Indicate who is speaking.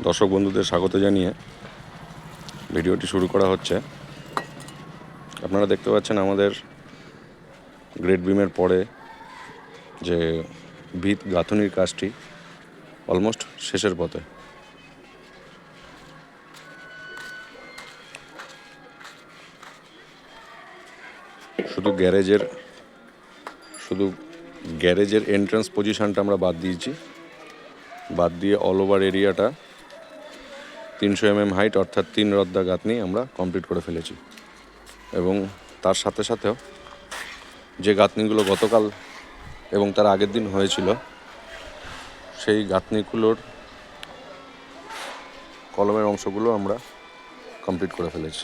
Speaker 1: দর্শক বন্ধুদের স্বাগত জানিয়ে ভিডিওটি শুরু করা হচ্ছে। আপনারা দেখতে পাচ্ছেন আমাদের গ্রেড বিমের পরে যে ভিত গাঁথনির কাজটি অলমোস্ট শেষের পথে। শুধু গ্যারেজের এন্ট্রান্স পজিশনটা আমরা বাদ দিয়েছি, বাদ দিয়ে অল ওভার এরিয়াটা 300 mm হাইট অর্থাৎ 3 রদ্দা গাঁথনি আমরা কমপ্লিট করে ফেলেছি। এবং তার সাথে সাথেও যে গাঁথনিগুলো গতকাল এবং তার আগের দিন হয়েছিল সেই গাঁথনিগুলোর কলমের অংশগুলো আমরা কমপ্লিট করে ফেলেছি।